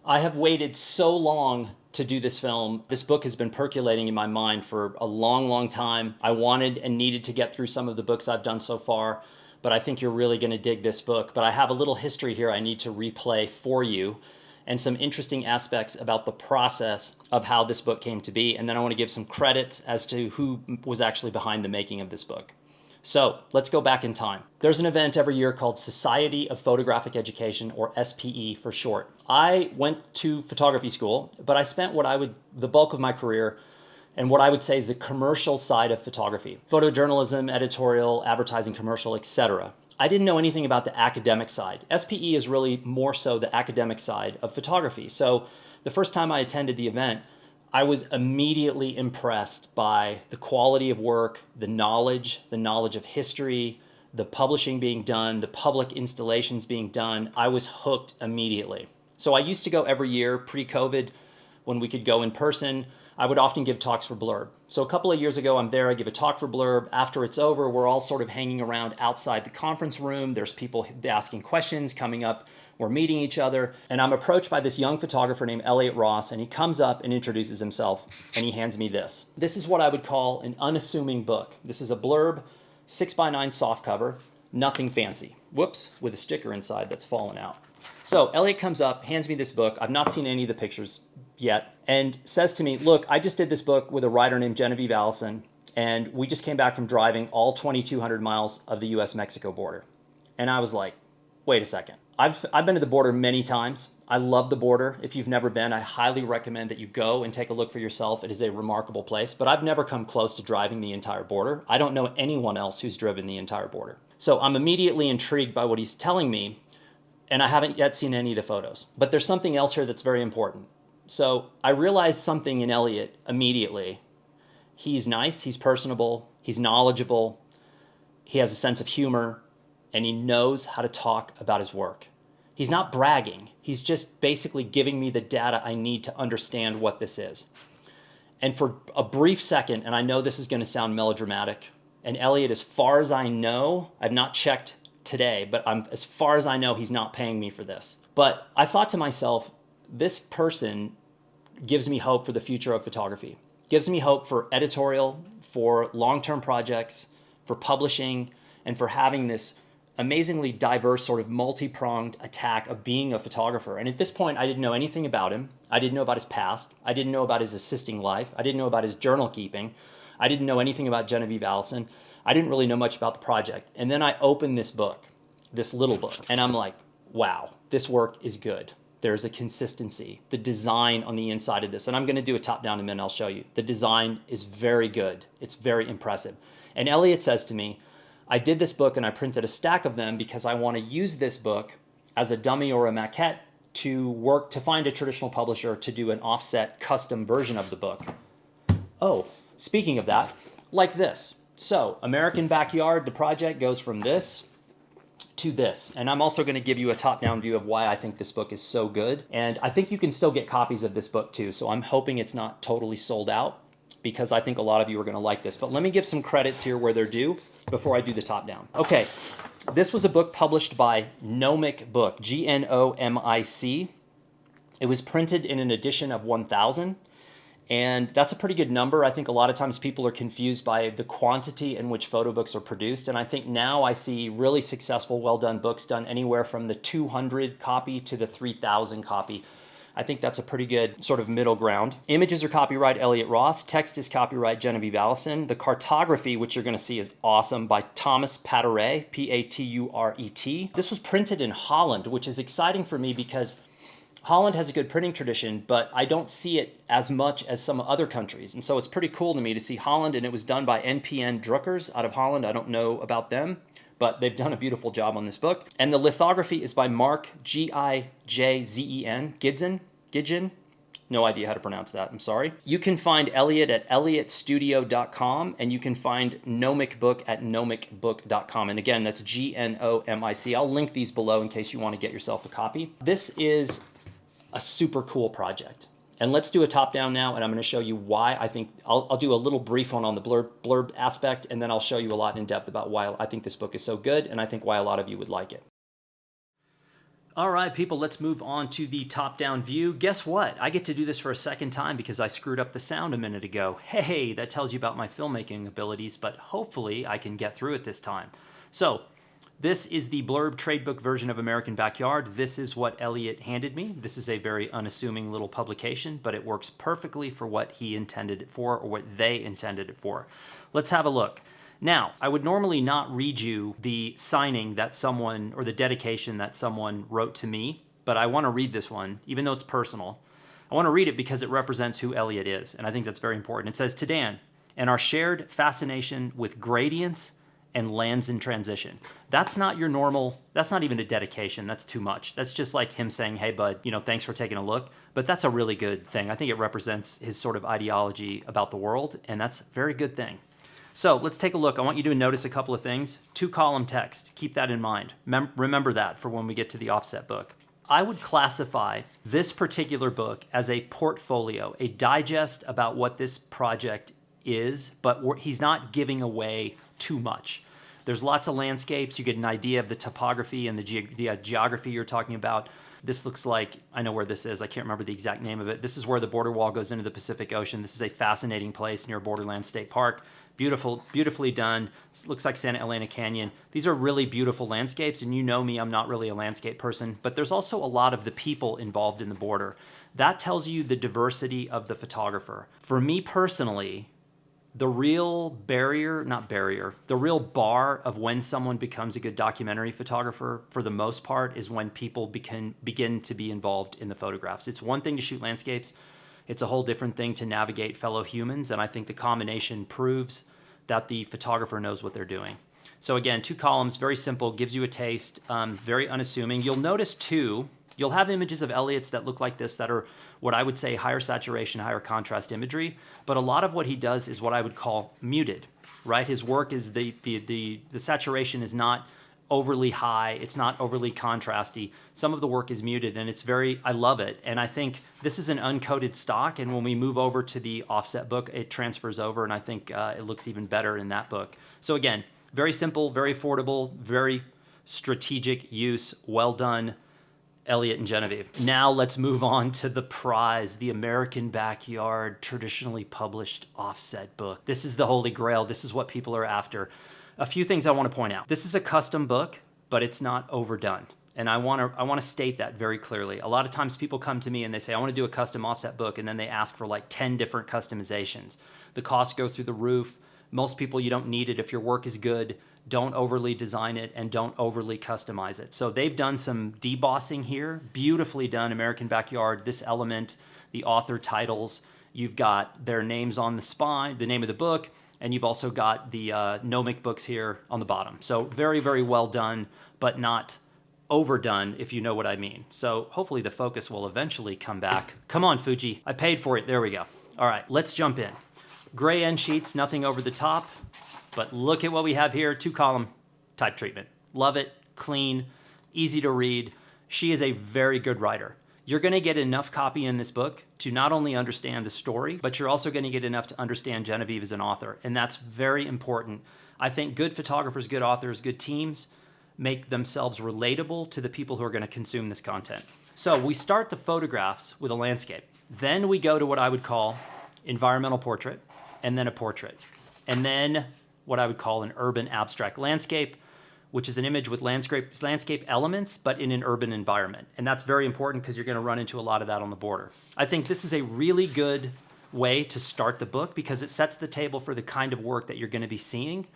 I have waited so long to do this film. This book has been percolating in my mind for a long, long time. I wanted and needed to get through some of the books I've done so far, but I think you're really going to dig this book. But I have a little history here I need to replay for you and some interesting aspects about the process of how this book came to be. And then I want to give some credits as to who was actually behind the making of this book. So let's go back in time. There's an event every year called Society of Photographic Education, or SPE for short. I went to photography school, but I spent the bulk of my career and what I would say is the commercial side of photography. Photojournalism, editorial, advertising, commercial, etc. I didn't know anything about the academic side. SPE is really more so the academic side of photography. So the first time I attended the event, I was immediately impressed by the quality of work, the knowledge of history, the publishing being done, the public installations being done. I was hooked immediately. So I used to go every year pre-COVID when we could go in person. I would often give talks for Blurb. So a couple of years ago, I'm there, I give a talk for Blurb. After it's over, we're all sort of hanging around outside the conference room. There's people asking questions, coming up. We're meeting each other, and I'm approached by this young photographer named Elliot Ross, and he comes up and introduces himself, and he hands me this. This is what I would call an unassuming book. This is a Blurb, 6x9 softcover, nothing fancy. Whoops, with a sticker inside that's fallen out. So Elliot comes up, hands me this book. I've not seen any of the pictures yet, and says to me, look, I just did this book with a writer named Genevieve Allison, and we just came back from driving all 2,200 miles of the US-Mexico border. And I was like, wait a second. I've been to the border many times. I love the border. If you've never been, I highly recommend that you go and take a look for yourself. It is a remarkable place, but I've never come close to driving the entire border. I don't know anyone else who's driven the entire border. So I'm immediately intrigued by what he's telling me, and I haven't yet seen any of the photos. But there's something else here that's very important. So I realized something in Elliot immediately. He's nice, he's personable, he's knowledgeable, he has a sense of humor, and he knows how to talk about his work. He's not bragging. He's just basically giving me the data I need to understand what this is. And for a brief second, and I know this is going to sound melodramatic, and Elliot, as far as I know, I've not checked today, but as far as I know, he's not paying me for this. But I thought to myself, this person gives me hope for the future of photography. Gives me hope for editorial, for long-term projects, for publishing, and for having this amazingly diverse sort of multi-pronged attack of being a photographer. And at this point, I didn't know anything about him. I didn't know about his past. I didn't know about his assisting life. I didn't know about his journal keeping. I didn't know anything about Genevieve Allison. I didn't really know much about the project. And then I opened this book, this little book, and I'm like, wow, this work is good. There's a consistency. The design on the inside of this, and I'm going to do a top-down in a minute, I'll show you. The design is very good. It's very impressive. And Elliot says to me, I did this book and I printed a stack of them because I want to use this book as a dummy or a maquette to find a traditional publisher to do an offset custom version of the book. Oh, speaking of that, like this. So, American Backyard, the project goes from this to this. And I'm also going to give you a top-down view of why I think this book is so good. And I think you can still get copies of this book too. So I'm hoping it's not totally sold out, because I think a lot of you are going to like this. But let me give some credits here where they're due before I do the top down. Okay, this was a book published by Gnomic Book, Gnomic. It was printed in an edition of 1,000, and that's a pretty good number. I think a lot of times people are confused by the quantity in which photo books are produced, and I think now I see really successful, well-done books done anywhere from the 200 copy to the 3,000 copy. I think that's a pretty good sort of middle ground. Images are copyright Elliot Ross. Text is copyright Genevieve Allison. The cartography, which you're going to see, is awesome, by Thomas Paturet, P-A-T-U-R-E-T. This was printed in Holland, which is exciting for me because Holland has a good printing tradition, but I don't see it as much as some other countries. And so it's pretty cool to me to see Holland, and it was done by NPN Druckers out of Holland. I don't know about them, but they've done a beautiful job on this book. And the lithography is by Mark, G-I-J-Z-E-N, Gidgen. No idea how to pronounce that, I'm sorry. You can find Elliot at elliottstudio.com, and you can find Gnomic Book at gnomicbook.com. And again, that's G-N-O-M-I-C. I'll link these below in case you want to get yourself a copy. This is a super cool project. And let's do a top-down now, and I'm going to show you why I think, I'll do a little brief one on the blurb aspect, and then I'll show you a lot in depth about why I think this book is so good, and I think why a lot of you would like it. All right, people, let's move on to the top-down view. Guess what? I get to do this for a second time because I screwed up the sound a minute ago. Hey, that tells you about my filmmaking abilities, but hopefully I can get through it this time. So, this is the blurb tradebook version of American Backyard. This is what Elliot handed me. This is a very unassuming little publication, but it works perfectly for what he intended it for, or what they intended it for. Let's have a look. Now, I would normally not read you the signing that someone, or the dedication that someone wrote to me, but I want to read this one, even though it's personal. I want to read it because it represents who Elliot is, and I think that's very important. It says, "To Dan, and our shared fascination with gradients and lands in transition." That's not your normal, that's not even a dedication, that's too much. That's just like him saying, "Hey bud, thanks for taking a look." But that's a really good thing. I think it represents his sort of ideology about the world, and that's a very good thing. So let's take a look. I want you to notice a couple of things. 2-column text, keep that in mind. Remember that for when we get to the offset book. I would classify this particular book as a portfolio, a digest about what this project is, but he's not giving away too much. There's lots of landscapes. You get an idea of the topography and the geography you're talking about. This looks like, I know where this is. I can't remember the exact name of it. This is where the border wall goes into the Pacific Ocean. This is a fascinating place near Borderland State Park. Beautifully done. This looks like Santalena Canyon. These are really beautiful landscapes, and you know me, I'm not really a landscape person, but there's also a lot of the people involved in the border. That tells you the diversity of the photographer. For me personally, the real the real bar of when someone becomes a good documentary photographer, for the most part, is when people begin to be involved in the photographs. It's one thing to shoot landscapes. It's a whole different thing to navigate fellow humans, and I think the combination proves that the photographer knows what they're doing. So again, 2 columns, very simple, gives you a taste, very unassuming. You'll notice too, you'll have images of Elliot's that look like this that are what I would say higher saturation, higher contrast imagery, but a lot of what he does is what I would call muted, right? His work is the saturation is not overly high, it's not overly contrasty. Some of the work is muted, and I love it. And I think this is an uncoated stock, and when we move over to the offset book, it transfers over, and I think it looks even better in that book. So again, very simple, very affordable, very strategic use, well done, Elliot and Genevieve. Now let's move on to the prize, the American Backyard traditionally published offset book. This is the holy grail. This is what people are after. A few things I want to point out. This is a custom book, but it's not overdone. And I want to state that very clearly. A lot of times people come to me and they say, "I want to do a custom offset book," and then they ask for like 10 different customizations. The costs go through the roof. Most people, you don't need it. If your work is good, don't overly design it and don't overly customize it. So they've done some debossing here. Beautifully done, American Backyard. This element, the author titles, you've got their names on the spine, the name of the book, and you've also got the Nomic books here on the bottom. So very, very well done, but not overdone, if you know what I mean. So hopefully the focus will eventually come back. Come on, Fuji. I paid for it. There we go. All right, let's jump in. Gray end sheets, nothing over the top, but look at what we have here, 2-column type treatment. Love it, clean, easy to read. She is a very good writer. You're gonna get enough copy in this book to not only understand the story, but you're also gonna get enough to understand Genevieve as an author, and that's very important. I think good photographers, good authors, good teams make themselves relatable to the people who are gonna consume this content. So we start the photographs with a landscape. Then we go to what I would call environmental portrait, and then a portrait. And then what I would call an urban abstract landscape, which is an image with landscape elements, but in an urban environment. And that's very important because you're gonna run into a lot of that on the border. I think this is a really good way to start the book because it sets the table for the kind of work that you're gonna be seeing.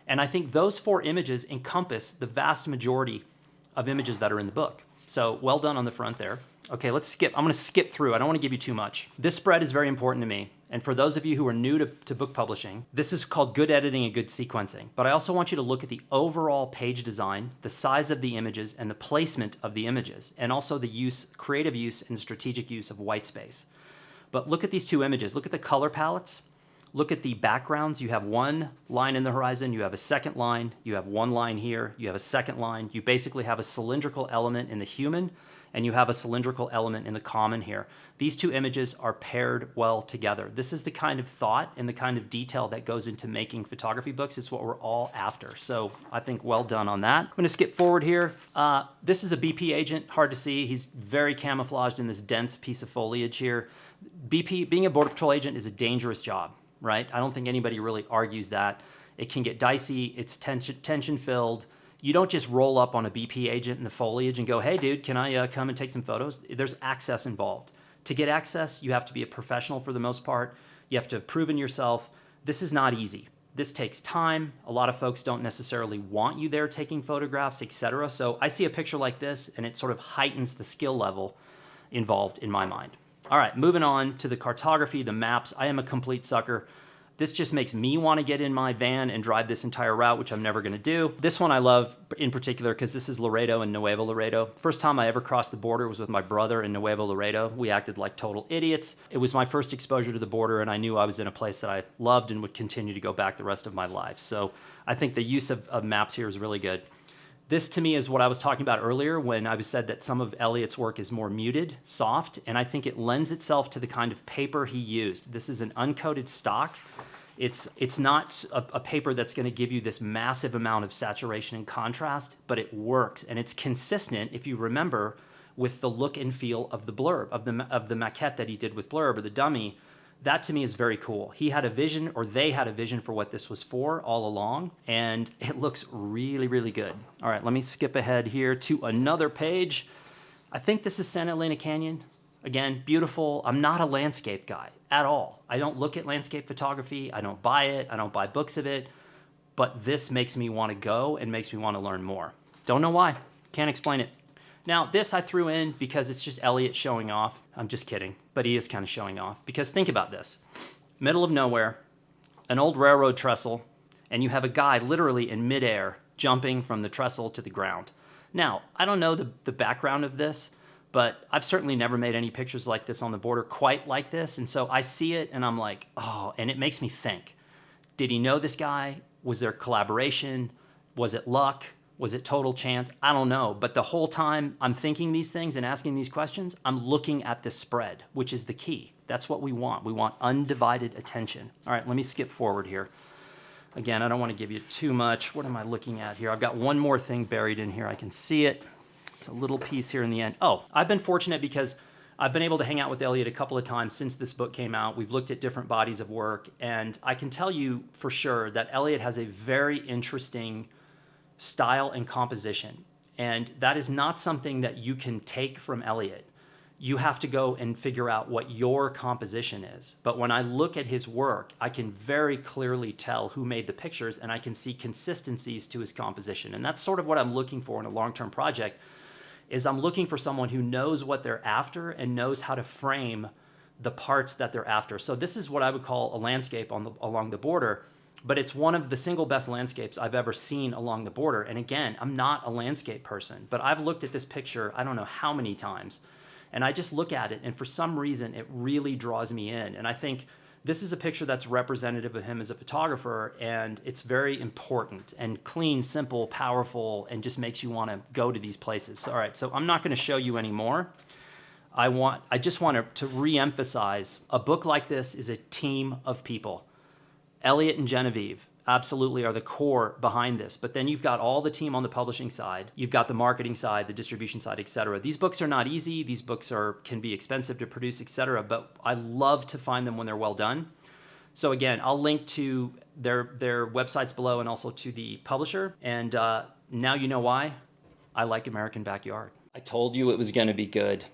And I think those 4 images encompass the vast majority of images that are in the book. So well done on the front there. Okay, let's skip. I'm gonna skip through. I don't wanna give you too much. This spread is very important to me. And for those of you who are new to book publishing, this is called good editing and good sequencing. But I also want you to look at the overall page design, the size of the images, and the placement of the images, and also the creative use and strategic use of white space. But look at these 2 images. Look at the color palettes. look at the backgrounds. You have one line in the horizon, you have a second line, you have one line here, you have a second line. You basically have a cylindrical element in the human, and you have a cylindrical element in the common here. These two images are paired well together. This is the kind of thought and the kind of detail that goes into making photography books. It's what we're all after. So I think well done on that. I'm gonna skip forward here. This is a BP agent, hard to see. He's very camouflaged in this dense piece of foliage here. BP, being a Border Patrol agent is a dangerous job, right? I don't think anybody really argues that. It can get dicey, it's tension filled. You don't just roll up on a BP agent in the foliage and go, hey dude, can I come and take some photos? There's access involved. To get access, you have to be a professional for the most part. You have to have proven yourself. This is not easy. This takes time. A lot of folks don't necessarily want you there taking photographs, etc. So I see a picture like this and it sort of heightens the skill level involved in my mind. All right, moving on to the cartography, the maps. I am a complete sucker. This just makes me want to get in my van and drive this entire route, which I'm never going to do. This one I love in particular because this is Laredo and Nuevo Laredo. First time I ever crossed the border was with my brother in Nuevo Laredo. We acted like total idiots. It was my first exposure to the border, and I knew I was in a place that I loved and would continue to go back the rest of my life. So I think the use of maps here is really good. This to me is what I was talking about earlier when I said that some of Elliot's work is more muted, soft, and I think it lends itself to the kind of paper he used. This is an uncoated stock. It's not a paper that's going to give you this massive amount of saturation and contrast, but it works, and it's consistent, if you remember, with the look and feel of the blurb, of the maquette that he did with Blurb, or the dummy. That to me is very cool. He had a vision, or they had a vision for what this was for all along, and it looks really, really good. All right, let me skip ahead here to another page. I think this is Santalena Canyon. Again, beautiful. I'm not a landscape guy at all. I don't look at landscape photography. I don't buy it. I don't buy books of it. But this makes me want to go and makes me want to learn more. Don't know why. Can't explain it. Now, this I threw in because it's just Elliot showing off. I'm just kidding, but he is kind of showing off. Because think about this. Middle of nowhere, an old railroad trestle, and you have a guy literally in midair jumping from the trestle to the ground. Now, I don't know the background of this, but I've certainly never made any pictures like this on the border quite like this. And so I see it and I'm like, oh, and it makes me think. Did he know this guy? Was there collaboration? Was it luck? Was it total chance? I don't know. But the whole time I'm thinking these things and asking these questions, I'm looking at this spread, which is the key. That's what we want. We want undivided attention. All right, let me skip forward here. Again, I don't want to give you too much. What am I looking at here? I've got one more thing buried in here. I can see it. It's a little piece here in the end. Oh, I've been fortunate because I've been able to hang out with Elliot a couple of times since this book came out. We've looked at different bodies of work, and I can tell you for sure that Elliot has a very interesting style and composition. And that is not something that you can take from Elliot. You have to go and figure out what your composition is. But when I look at his work, I can very clearly tell who made the pictures, and I can see consistencies to his composition. And that's sort of what I'm looking for in a long-term project, is I'm looking for someone who knows what they're after and knows how to frame the parts that they're after. So this is what I would call a landscape along the border, but it's one of the single best landscapes I've ever seen along the border. And again, I'm not a landscape person, but I've looked at this picture I don't know how many times, and I just look at it, and for some reason, it really draws me in. And I think this is a picture that's representative of him as a photographer, and it's very important and clean, simple, powerful, and just makes you want to go to these places. So, all right, so I'm not going to show you anymore. I just want to re-emphasize a book like this is a team of people. Elliot and Genevieve absolutely are the core behind this, but then you've got all the team on the publishing side. You've got the marketing side, the distribution side, etc. These books are not easy. These books can be expensive to produce, etc. But I love to find them when they're well done. So again, I'll link to their websites below and also to the publisher. And now you know why I like American Backyard. I told you it was going to be good.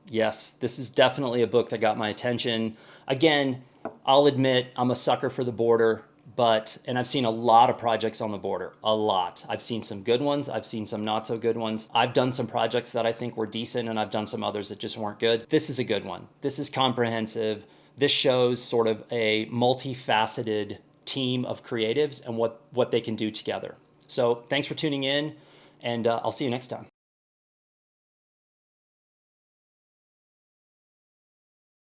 Yes, this is definitely a book that got my attention. Again, I'll admit I'm a sucker for the border. And I've seen a lot of projects on the border, a lot. I've seen some good ones. I've seen some not so good ones. I've done some projects that I think were decent, and I've done some others that just weren't good. This is a good one. This is comprehensive. This shows sort of a multifaceted team of creatives and what they can do together. So thanks for tuning in, and I'll see you next time.